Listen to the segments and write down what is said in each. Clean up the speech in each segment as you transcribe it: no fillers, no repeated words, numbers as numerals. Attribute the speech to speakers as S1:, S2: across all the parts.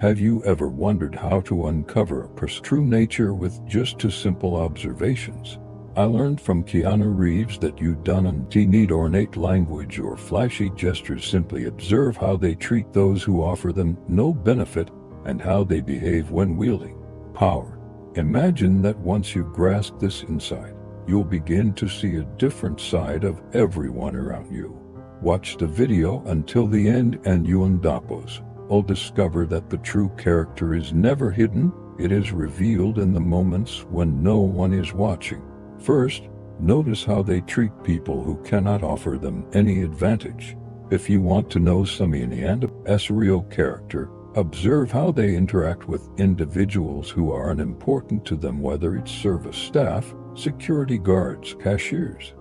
S1: Have you ever wondered how to uncover a person's true nature with just two simple observations? I learned from Keanu Reeves that you don't need ornate language or flashy gestures. Simply observe how they treat those who offer them no benefit and how they behave when wielding power. Imagine that once you grasp this insight, you'll begin to see a different side of everyone around you. Watch the video until the end and you will discover that the true character is never hidden, it is revealed in the moments when no one is watching. First, notice how they treat people who cannot offer them any advantage. If you want to know someone's real character, observe how they interact with individuals who are unimportant to them, whether it's service staff, security guards, cashiers,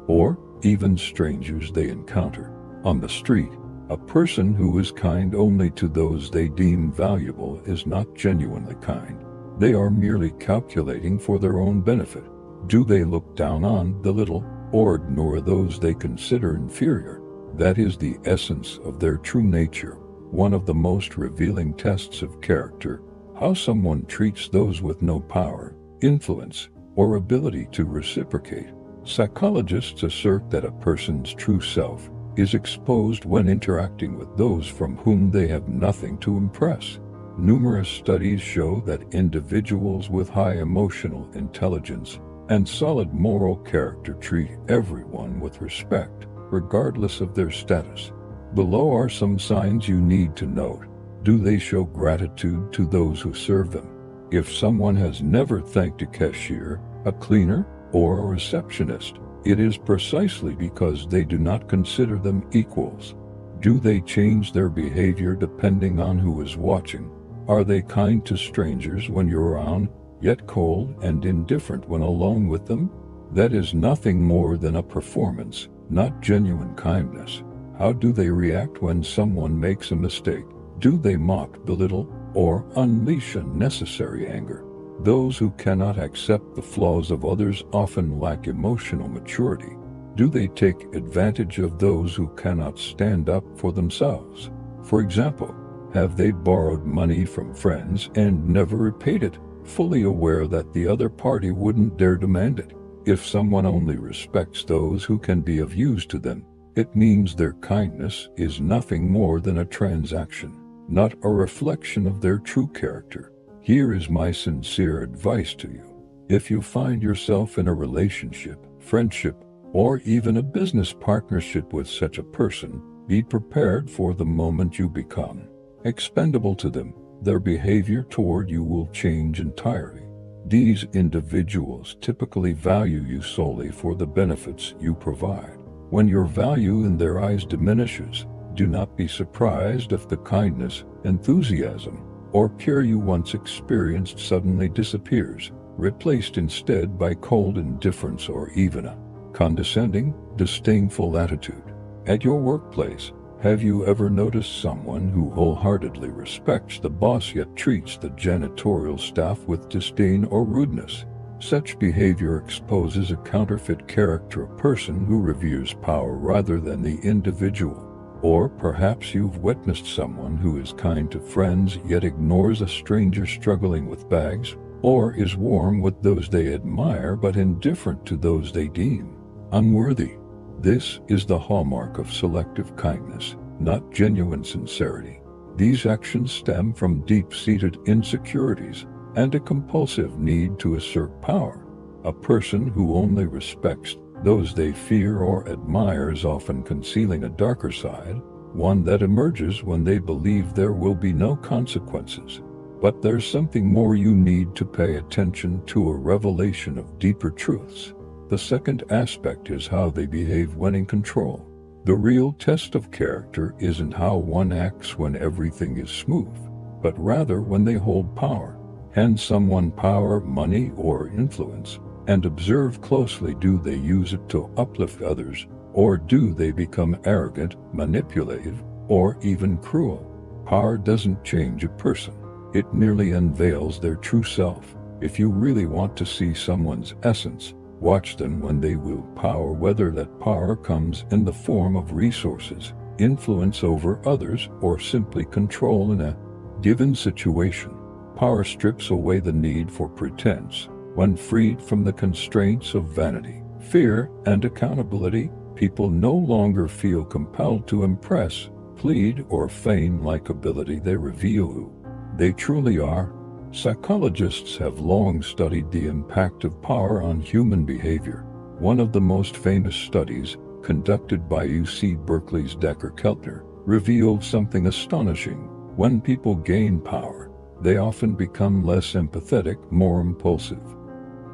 S1: or even strangers they encounter on the street. A person who is kind only to those they deem valuable is not genuinely kind. They are merely calculating for their own benefit. Do they look down on the little or ignore those they consider inferior? That is the essence of their true nature. One of the most revealing tests of character, how someone treats those with no power, influence, or ability to reciprocate. Psychologists assert that a person's true self is exposed when interacting with those from whom they have nothing to impress. Numerous studies show that individuals with high emotional intelligence and solid moral character treat everyone with respect, regardless of their status. Below are some signs you need to note. Do they show gratitude to those who serve them? If someone has never thanked a cashier, a cleaner, or a receptionist, it is precisely because they do not consider them equals. Do they change their behavior depending on who is watching? Are they kind to strangers when you're around, yet cold and indifferent when alone with them? That is nothing more than a performance, not genuine kindness. How do they react when someone makes a mistake? Do they mock, belittle, or unleash unnecessary anger? Those who cannot accept the flaws of others often lack emotional maturity. Do they take advantage of those who cannot stand up for themselves? For example, have they borrowed money from friends and never repaid it, fully aware that the other party wouldn't dare demand it? If someone only respects those who can be of use to them, it means their kindness is nothing more than a transaction, not a reflection of their true character. Here is my sincere advice to you. If you find yourself in a relationship, friendship, or even a business partnership with such a person, be prepared for the moment you become expendable to them. Their behavior toward you will change entirely. These individuals typically value you solely for the benefits you provide. When your value in their eyes diminishes, do not be surprised if the kindness, enthusiasm, or care you once experienced suddenly disappears, replaced instead by cold indifference or even a condescending, disdainful attitude. At your workplace, have you ever noticed someone who wholeheartedly respects the boss yet treats the janitorial staff with disdain or rudeness? Such behavior exposes a counterfeit character, a person who reveres power rather than the individual. Or perhaps you've witnessed someone who is kind to friends yet ignores a stranger struggling with bags, or is warm with those they admire but indifferent to those they deem unworthy. This is the hallmark of selective kindness, not genuine sincerity. These actions stem from deep-seated insecurities and a compulsive need to assert power. A person who only respects those they fear or admire is often concealing a darker side, one that emerges when they believe there will be no consequences. But there's something more you need to pay attention to, a revelation of deeper truths. The second aspect is how they behave when in control. The real test of character isn't how one acts when everything is smooth, but rather when they hold power. Hand someone power, money, or influence, and observe closely. Do they use it to uplift others, or do they become arrogant, manipulative, or even cruel? Power doesn't change a person. It merely unveils their true self. If you really want to see someone's essence, watch them when they wield power, whether that power comes in the form of resources, influence over others, or simply control in a given situation. Power strips away the need for pretense. When freed from the constraints of vanity, fear, and accountability, people no longer feel compelled to impress, plead, or feign likability. They reveal who they truly are. Psychologists have long studied the impact of power on human behavior. One of the most famous studies, conducted by UC Berkeley's Decker Keltner, revealed something astonishing. When people gain power, they often become less empathetic, more impulsive,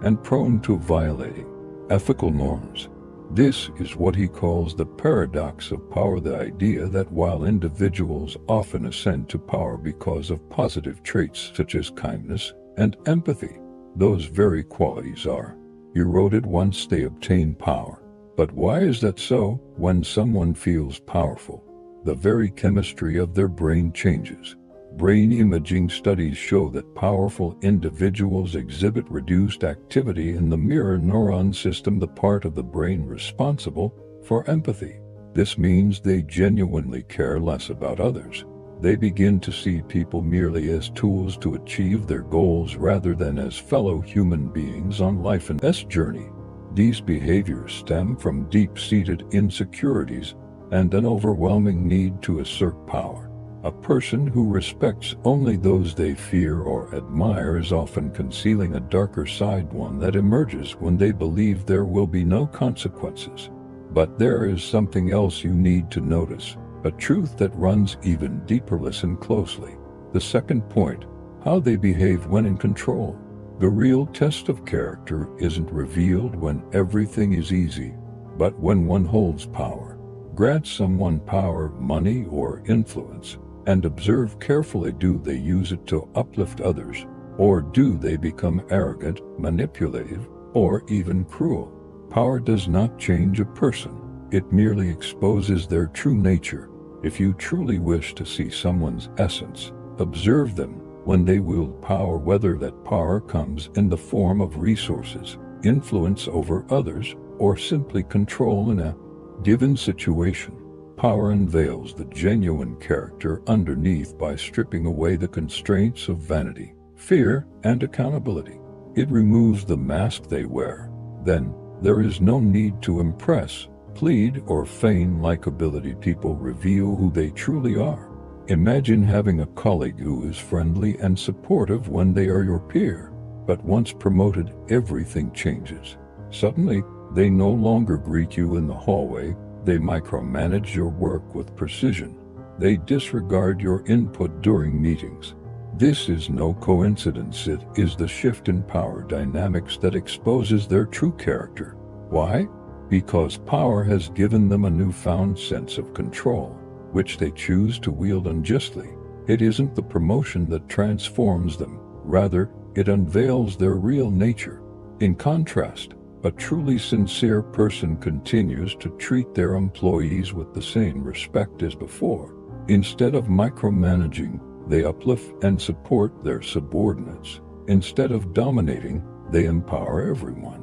S1: and prone to violating ethical norms. This is what he calls the paradox of power, the idea that while individuals often ascend to power because of positive traits such as kindness and empathy, those very qualities are eroded once they obtain power. But why is that so? When someone feels powerful, the very chemistry of their brain changes. Brain imaging studies show that powerful individuals exhibit reduced activity in the mirror neuron system, the part of the brain responsible for empathy. This means they genuinely care less about others. They begin to see people merely as tools to achieve their goals rather than as fellow human beings on life's journey. These behaviors stem from deep-seated insecurities and an overwhelming need to assert power. A person who respects only those they fear or admire is often concealing a darker side, one that emerges when they believe there will be no consequences. But there is something else you need to notice, a truth that runs even deeper. Listen closely. The second point, how they behave when in control. The real test of character isn't revealed when everything is easy, but when one holds power. Grant someone power, money, or influence, and observe carefully. Do they use it to uplift others, or do they become arrogant, manipulative, or even cruel? Power does not change a person. It merely exposes their true nature. If you truly wish to see someone's essence, observe them when they wield power, whether that power comes in the form of resources, influence over others, or simply control in a given situation. Power unveils the genuine character underneath by stripping away the constraints of vanity, fear, and accountability. It removes the mask they wear. Then, there is no need to impress, plead, or feign likability. People reveal who they truly are. Imagine having a colleague who is friendly and supportive when they are your peer, but once promoted, everything changes. Suddenly, they no longer greet you in the hallway. They micromanage your work with precision. They disregard your input during meetings. This is no coincidence. It is the shift in power dynamics that exposes their true character. Why? Because power has given them a newfound sense of control, which they choose to wield unjustly. It isn't the promotion that transforms them. Rather, it unveils their real nature. In contrast, a truly sincere person continues to treat their employees with the same respect as before. Instead of micromanaging, they uplift and support their subordinates. Instead of dominating, they empower everyone.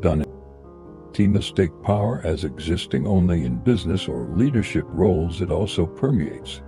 S1: Done. Mistake power as existing only in business or leadership roles. It also permeates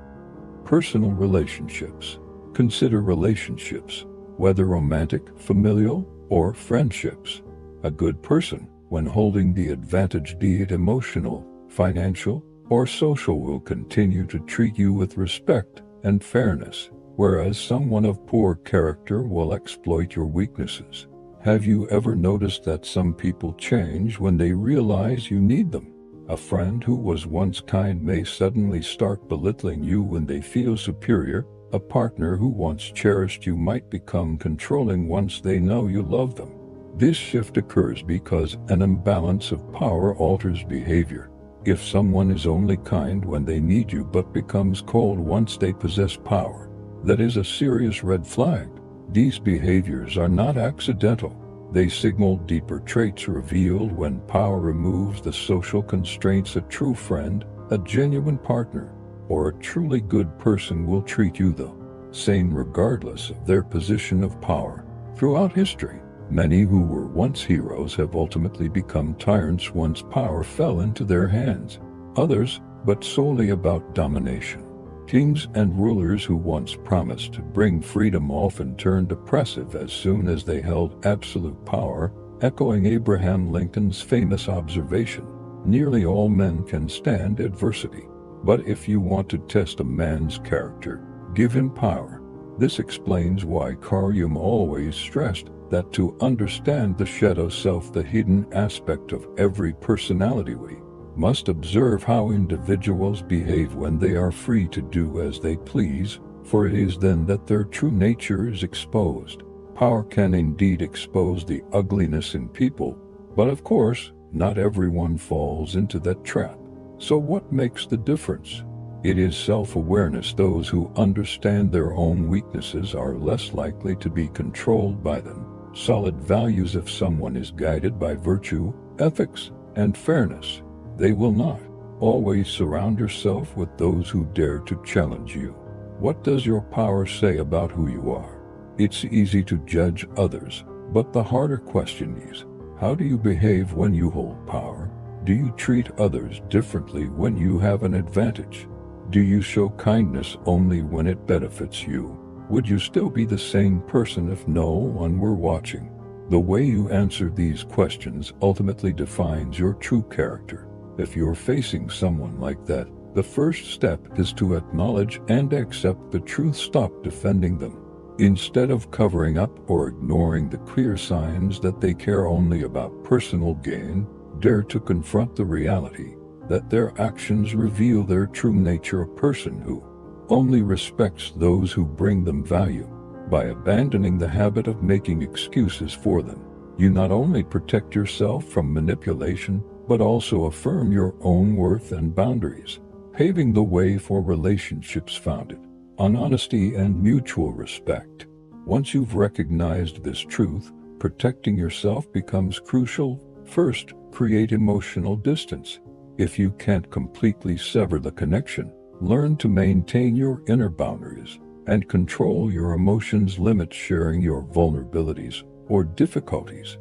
S1: personal relationships. Consider relationships, whether romantic, familial, or friendships. A good person, when holding the advantage, be it emotional, financial, or social, will continue to treat you with respect and fairness, whereas someone of poor character will exploit your weaknesses. Have you ever noticed that some people change when they realize you need them? A friend who was once kind may suddenly start belittling you when they feel superior. A partner who once cherished you might become controlling once they know you love them. This shift occurs because an imbalance of power alters behavior. If someone is only kind when they need you but becomes cold once they possess power, that is a serious red flag. These behaviors are not accidental. They signal deeper traits revealed when power removes the social constraints. A true friend, a genuine partner, or a truly good person will treat you the same regardless of their position of power. Throughout history, many who were once heroes have ultimately become tyrants once power fell into their hands. Others, but solely about domination. Kings and rulers who once promised to bring freedom often turned oppressive as soon as they held absolute power, echoing Abraham Lincoln's famous observation, "Nearly all men can stand adversity. But if you want to test a man's character, give him power." This explains why Carl Jung always stressed that to understand the shadow self, the hidden aspect of every personality, we must observe how individuals behave when they are free to do as they please, for it is then that their true nature is exposed. Power can indeed expose the ugliness in people, but of course, not everyone falls into that trap. So what makes the difference? It is self-awareness. Those who understand their own weaknesses are less likely to be controlled by them. Solid values. If someone is guided by virtue, ethics, and fairness, they will not. Always surround yourself with those who dare to challenge you. What does your power say about who you are? It's easy to judge others, but the harder question is, how do you behave when you hold power? Do you treat others differently when you have an advantage? Do you show kindness only when it benefits you? Would you still be the same person if no one were watching? The way you answer these questions ultimately defines your true character. If you're facing someone like that, the first step is to acknowledge and accept the truth. Stop defending them. Instead of covering up or ignoring the clear signs that they care only about personal gain, dare to confront the reality that their actions reveal their true nature. A person who only respects those who bring them value. By abandoning the habit of making excuses for them, you not only protect yourself from manipulation, but also affirm your own worth and boundaries, paving the way for relationships founded on honesty and mutual respect. Once you've recognized this truth, protecting yourself becomes crucial. First, create emotional distance. If you can't completely sever the connection, learn to maintain your inner boundaries and control your emotions. Limit sharing your vulnerabilities or difficulties,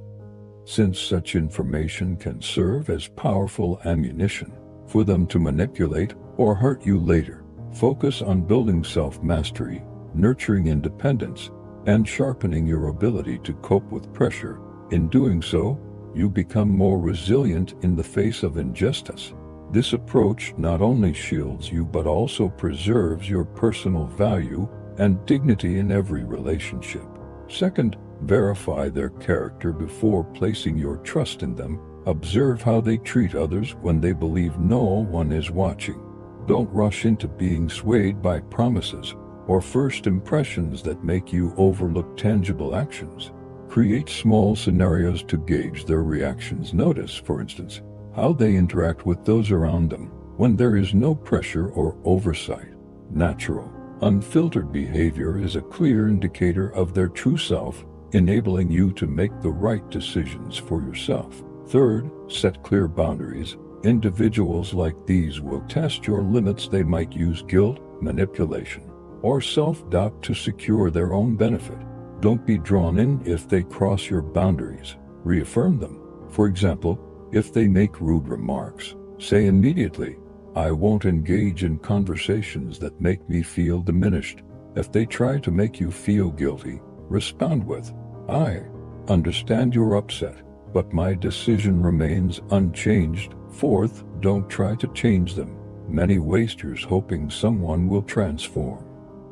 S1: since such information can serve as powerful ammunition for them to manipulate or hurt you later. Focus on building self-mastery, nurturing independence, and sharpening your ability to cope with pressure. In doing so, you become more resilient in the face of injustice. This approach not only shields you but also preserves your personal value and dignity in every relationship. Second, verify their character before placing your trust in them. Observe how they treat others when they believe no one is watching. Don't rush into being swayed by promises or first impressions that make you overlook tangible actions. Create small scenarios to gauge their reactions. Notice, for instance, how they interact with those around them when there is no pressure or oversight. Natural, unfiltered behavior is a clear indicator of their true self, enabling you to make the right decisions for yourself. Third, set clear boundaries. Individuals like these will test your limits. They might use guilt, manipulation, or self-doubt to secure their own benefit. Don't be drawn in if they cross your boundaries. Reaffirm them. For example, if they make rude remarks, say immediately, "I won't engage in conversations that make me feel diminished." If they try to make you feel guilty, respond with, "I understand you're upset, but my decision remains unchanged." Fourth, don't try to change them. Many waste years hoping someone will transform.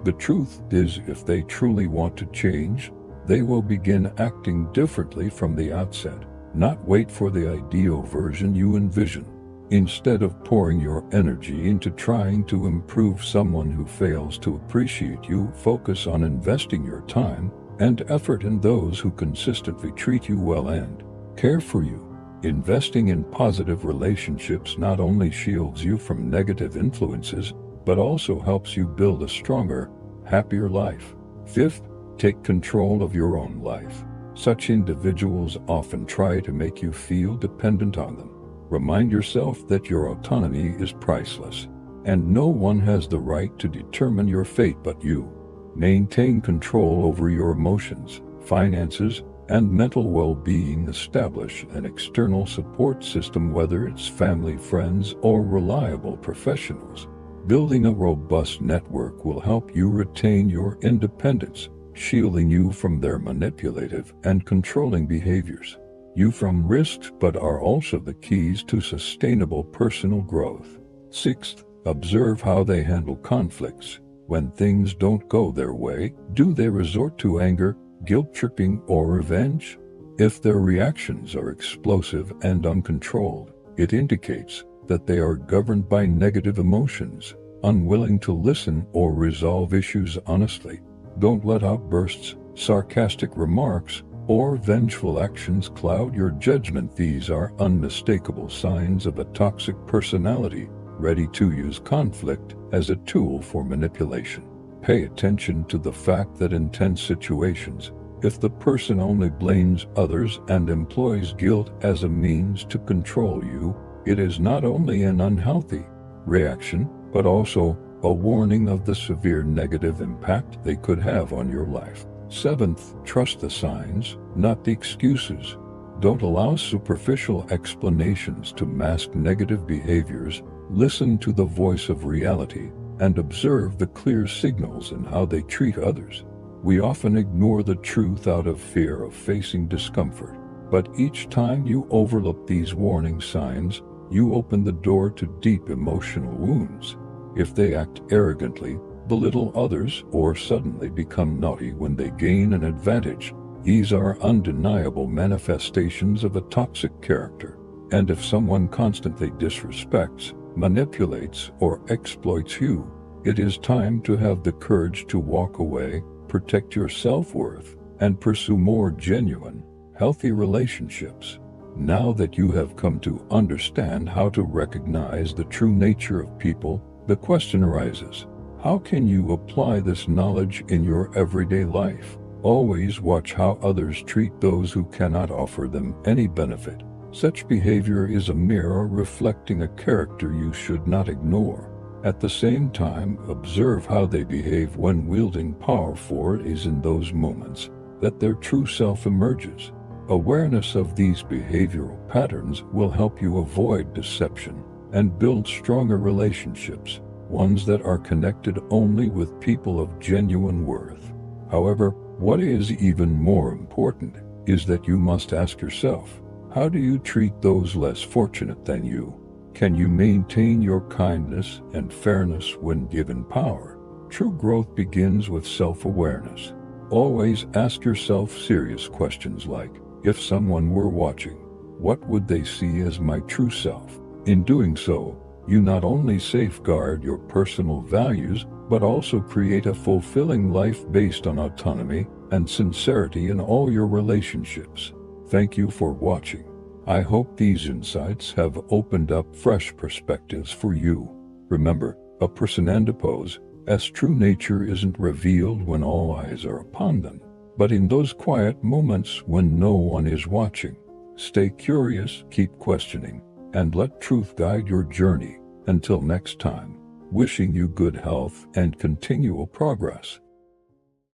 S1: The truth is, if they truly want to change, they will begin acting differently from the outset. Not wait for the ideal version you envision. Instead of pouring your energy into trying to improve someone who fails to appreciate you, focus on investing your time and effort in those who consistently treat you well and care for you. Investing in positive relationships not only shields you from negative influences, but also helps you build a stronger, happier life. Fifth, take control of your own life. Such individuals often try to make you feel dependent on them. Remind yourself that your autonomy is priceless, and no one has the right to determine your fate but you. Maintain control over your emotions, finances, and mental well-being. Establish an external support system, whether it's family, friends, or reliable professionals. Building a robust network will help you retain your independence, shielding you from their manipulative and controlling behaviors. You from risks but are also the keys to sustainable personal growth. Sixth, observe how they handle conflicts. When things don't go their way, do they resort to anger, guilt-tripping, or revenge? If their reactions are explosive and uncontrolled, it indicates that they are governed by negative emotions, unwilling to listen or resolve issues honestly. Don't let outbursts, sarcastic remarks, or vengeful actions cloud your judgment. These are unmistakable signs of a toxic personality, ready to use conflict as a tool for manipulation. Pay attention to the fact that in tense situations, if the person only blames others and employs guilt as a means to control you, it is not only an unhealthy reaction, but also a warning of the severe negative impact they could have on your life. Seventh, trust the signs, not the excuses. Don't allow superficial explanations to mask negative behaviors. Listen to the voice of reality and observe the clear signals in how they treat others. We often ignore the truth out of fear of facing discomfort, but each time you overlook these warning signs, you open the door to deep emotional wounds. If they act arrogantly, belittle others, or suddenly become naughty when they gain an advantage, these are undeniable manifestations of a toxic character. And if someone constantly disrespects, manipulates, or exploits you, it is time to have the courage to walk away, protect your self-worth, and pursue more genuine, healthy relationships. Now that you have come to understand how to recognize the true nature of people, the question arises: how can you apply this knowledge in your everyday life? Always watch how others treat those who cannot offer them any benefit. Such behavior is a mirror reflecting a character you should not ignore. At the same time, observe how they behave when wielding power, for it is in those moments that their true self emerges. Awareness of these behavioral patterns will help you avoid deception and build stronger relationships, ones that are connected only with people of genuine worth. However, what is even more important is that you must ask yourself, how do you treat those less fortunate than you? Can you maintain your kindness and fairness when given power? True growth begins with self-awareness. Always ask yourself serious questions like, if someone were watching, what would they see as my true self? In doing so, you not only safeguard your personal values, but also create a fulfilling life based on autonomy and sincerity in all your relationships. Thank you for watching. I hope these insights have opened up fresh perspectives for you. Remember, a person and a pose, as true nature isn't revealed when all eyes are upon them, but in those quiet moments when no one is watching. Stay curious, keep questioning, and let truth guide your journey. Until next time, wishing you good health and continual progress.